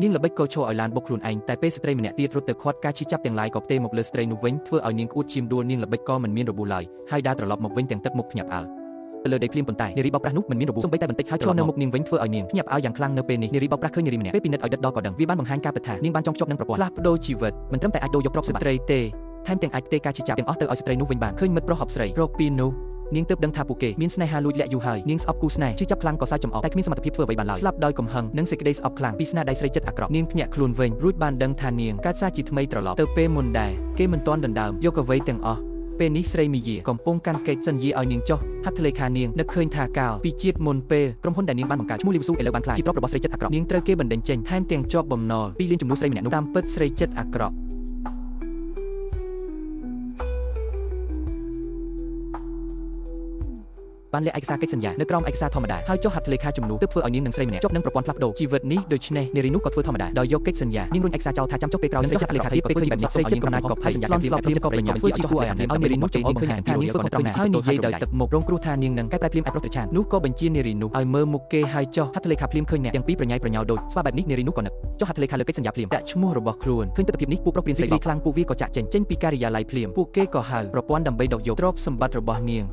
នាងល្បិចក៏ឈរឲ្យឡានបុកខ្លួនឯងតែពេលស្ត្រីម្នាក់ទៀតរត់ទៅខាត់ការឈឺចាប់ទាំងឡាយក៏ផ្ទេរមកលើស្ត្រីនោះវិញធ្វើឲ្យនាងក្អួតឈាមដួលនាងល្បិចក៏មិនមានរបួសឡើយហើយដើរត្រឡប់មកវិញទាំងទឹកមុខភ្ញាក់ផ្អើលទៅលើដីភ្លាមប៉ុន្តែនារីបោកប្រាស់នោះមិនមានរបួសសូម្បីតែបន្តិចហើយឈរនៅមុខនាងវិញធ្វើឲ្យនាងភ្ញាក់ផ្អើលយ៉ាងខ្លាំងនៅពេលនេះនារីបោកប្រាស់ឃើញនារីម្នាក់ពេលពិនិត្យឲ្យដិតដល់ក៏ដឹងវាបានបង្ហាញការពិតថានាងបានចងភ្ជាប់នឹងប្រព័ន្ធផ្លាស់ប្ដូរជីវិតមិនត្រឹមតែអាចដូរយកទ្រព្យសម្បត្តិស្ត្រីទេថែមទាំងអាចផ្ទេរការឈឺចាប់ទាំងអស់ទៅឲ្យស្ត្រីនោះវិញបានឃើញមិត្តប្រុសហប់ស្រីរកពីនោះនាងទើបដឹងថាពួកគេមានស្នេហាលួចលាក់យូរហើយនាងស្អប់គូស្នេហ៍ឈឺចាប់ខ្លាំងក៏សើចចំអកតែគ្មានសមត្ថភាពធ្វើអ្វីបានឡើយស្លាប់ដោយកំហឹងនិងសេចក្តីស្អប់ខ្លាំងពីស្នាដៃស្រីចិត្តអាក្រក់នាងភ្ញាក់ខ្លួនវិញរួចបានដឹងថានាងកើតសារជាថ្មីត្រឡប់ទៅពេលមុនដែរគេមិនទាន់ដណ្ដើមយកអ្វីទាំងអស់ពេលនេះស្រីមីយាកំពុងកាន់កិច្ចសន្យាឲ្យនាងចុះហត្ថលេខានាងនឹកឃើញថាកាលពីជាតិមុនពេលក្រុមហ៊ុនដែលនាងបានបង្កើតឈ្មោះលីវស៊ូឥឡូវបានក្លាយជាទ្រព្យរបស់ស្រីចិត្តអាក្រក់នាងត្រូវគេបណ្តេញចេញថែមទាំងជាប់បំណុលពីលានជំនួសស្រីម្នាក់នោះតាមពិតស្រីចិត្តអាក្រក់បានលាក់ឯកសារកិច្ចសន្យានៅក្រោមឯកសារធម្មតាហើយចុះហត្ថលេខាជំនួសទើបធ្វើឲ្យនាងនិងស្រីម្នាក់ជាប់នឹងប្រព័ន្ធផ្លាស់ប្ដូរជីវិតនេះដូច្នេះនារីនោះក៏ធ្វើធម្មតាដោយយកកិច្ចសន្យានាងរុញឯកសារចោលថាចាំចុះពេលក្រោយនឹងចុះហត្ថលេខាទៀតពេលធ្វើបែបនេះស្រីចិត្តកំណាចក៏ហើយសន្យាការពីភាពក៏ប្រញាប់ធ្វើជាគួរឲ្យអាណិតឲ្យនារីនោះចេញបង្ហាញថានាងធ្វើខុសត្រូវណាស់ហើយនិយាយដោយទឹកមុខរងគ្រោះថានាងនឹងកែប្រែភ្លាមឯប្រុសត្រឆាននោះក៏បញ្ជានារីនោះឲ្យមើលមុខគេហើយចុះហត្ថលេខាភ្លាមឃើញអ្នកទាំងពីរប្រញ៉ៃប្រញោដូចស្វាបែបនេះនារីនោះក៏នឹកចុះហត្ថលេខាលើកិច្ចសន្យាភ្លាមដាក់ឈ្មោះរបស់ខ្លួនឃើញទស្សនវិជ្ជានេះពួកប្រុសព្រានស្រីខ្លាំងពួកវាក៏ចាក់ចេញពីការិយាល័យភ្លាមពួកគេក៏ហៅប្រព័ន្ធដើម្បីដកយកទ្រព្យសម្បត្តិរបស់នាង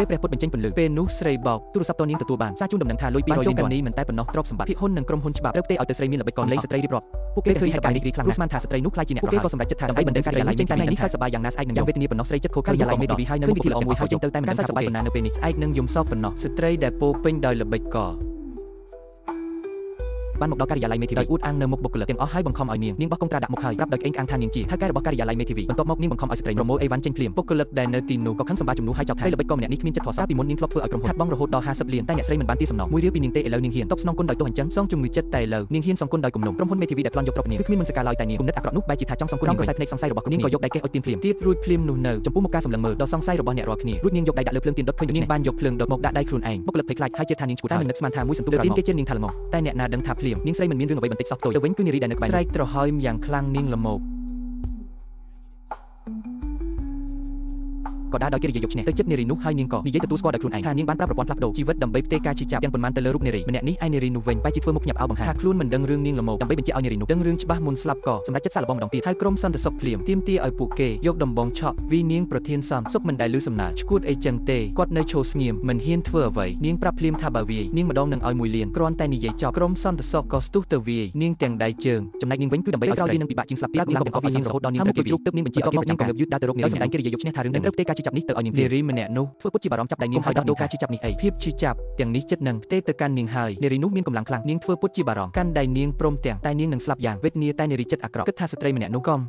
ពេលព្រះពុទ្ធបញ្ចេញពន្លឺពេលនោះស្រីបោកទូរស័ព្ទតនាងទទួលបានសារជូនដំណឹងថាលុយ200លាននេះមិនតែប៉ុណ្ណោះទ្រព្យសម្បត្តិភិហ៊ុននិងក្រុមហ៊ុនច្បាប់ត្រូវផ្ទេរឲ្យទៅស្រីមានល្បិចកលេងស្ត្រីរៀបរាប់ពួកគេឃើញសប្បាយរីករាយខ្លាំងណាស់ស្មានថាស្ត្រីនោះខ្លាចជាអ្នកប្រហែលពួកគេក៏សម្រេចចិត្តថាដើម្បីបណ្ដេញការិយាល័យចេញតែនេះសើចសប្បាយយ៉ាងណាស្អែកនឹងយ៉ាងវេទនាប៉ុណ្ណោះស្រីចិត្តខូការិយាល័យមេធាវីហើយនៅមុខវិធីល្អមួយហើយចេញទៅតែមិនដឹងថាសប្បាយប៉ុណ្ណានៅពេលនេះស្អែកនឹងយំសោកប៉ុណ្ណោះស្ត្រីដែលពោពេញដោយល្បិចកបានមកដល់ការិយាល័យមេធាវីដោយអួតអាងនៅមុខបុគ្គលិកទាំងអស់ហើយបង្ខំឲ្យនាងបោះកុងត្រាដាក់មុខហើយប្រាប់ដោយក្អេងក្អាងថានាងជាថៅកែរបស់ការិយាល័យមេធាវីបន្ទាប់មកនាងបង្ខំឲ្យស្ត្រីប្រមូលអីវ៉ាន់ចេញភ្លាមបុគ្គលិកដែលនៅទីនោះក៏ខឹងសម្បាជំនួសឲ្យចោទស្រីល្បិចកម្នាក់នេះគ្មានចិត្តធម៌សាពីមុននាងធ្លាប់ធ្វើឲ្យក្រុមហ៊ុនខាត់បងរហូតដល់50លានតែអ្នកស្រីមិនបានទីសំណងមួយរៀលពីនាងទេឥឡូវនាងហ៊ានតបស្នងគុណដោយទោសអញ្ចឹងសងជំងឺចិត្តតែឥឡូវនាងហ៊ានសងគុណដោយគំនុំក្រុមហ៊ុនមេធាវីដែលប្លន់យកទ្រព្យនាងគឺគ្មានមុនសកាឡើយតែនាងគុណិតអាក្រក់នោះបែរជាថាចង់សងគុណនាងក៏ខ្សែភ្នែកសង្ស័យរបស់នាងក៏យកដៃកេះអុចទៀនភ្លាមទៀតរួចភ្លាមនោះនៅចំពោះមុខការសម្លឹងមើលដ៏សង្ស័យរបស់អ្នករាល់គ្នារួចនាងយកដៃដាក់លើភ្លើងទៀនដុតឃើញនាងបានយកភ្លើងដុតមកដាក់ដៃខ្លួនឯងបុគ្គលិកភ័យខ្លាចហើយជឿថានាងឈួតតែមិននឹកស្មានថាមួយសន្ទុះទៀនគេជិននាងថាល្ងតែអ្នកណាដឹងថាភ្លាមនាងស្រីមិនមានរឿងអ្វីបន្តិចសោះតូចទៅវិញគឺនារីដែលនៅក្បែរស្រែកត្រហើមយ៉ាងខ្លាំងនាងល្មោកក៏ដើរដោយកិរិយាយកឈ្នះទៅចិត្តនារីនោះហើយនាងក៏និយាយទទួលស្គាល់ដោយខ្លួនឯងថានាងបានប្រាប់ប្រព័ន្ធផ្លាស់ប្ដូរជីវិតដើម្បីផ្ទេរការឈឺចាប់ទាំងប៉ុន្មានទៅលើរូបនារីម្នាក់នេះឯនារីនោះវិញបែរជាធ្វើមុខញាប់អោបបង្ហាញថាខ្លួនមិនដឹងរឿងនាងល្មោកដើម្បីបញ្ជាក់ឲ្យនារីនោះដឹងរឿងច្បាស់មុនស្លាប់ក៏សម្រាប់ចិត្តសាក់លបងម្ដងទៀតហើយក្រុមសន្តិសុខភ្លាមទាមទារឲ្យពួកគេយកដំបងឆក់វីនាងប្រធានសន្តិសុខមិនដែលឮសំណើឈួតអីចឹងទេគាត់នៅឈរស្ងៀមមិនហ៊ានធ្វើអ្វីនាងប្រាប់ភ្លាមថាបើវាយនាងម្ដងនឹងឲ្យ1លានគ្រាន់តែនិយាយចប់ក្រុមសន្តិសុខក៏ស្ទុះទៅវាយនាងទាំងដៃជើងចំណែកនាងវិញគឺដើម្បីឲ្យស្រីនឹងពិបាកជាងស្លាប់ទៀតគឺឡើងទាំងអស់វានាងរហូតដល់នាងត្រូវគេជ្រុកទឹកនាងបញ្ជាឲ្យគេប្រចាំកលឹបយឺតដើរទៅរកនារីសម្ដែងកិរិយាយកឈ្នះថារឿងនឹងត្រូវផ្ទេរការឈឺចាប់នេះទៅឲ្យនាងនារីម្នាក់នោះធ្វើពុតជាបារម្ភចាប់ដៃនាងហើយដោះដូរការឈឺចាប់នេះអីភាពឈឺចាប់ទាំងនេះចិត្តនឹងផ្ទេរទៅកាន់នាងហើយនារីនោះមានកម្លាំងខ្លាំងនាងធ្វើពុតជាបារម្ភកាន់ដៃនាងព្រមទាំងតែនាងនឹងស្លាប់យ៉ាងវេទនាតែនារីចិត្តអាក្រក់គិតថាស្ត្រីម្នាក់នោះកំ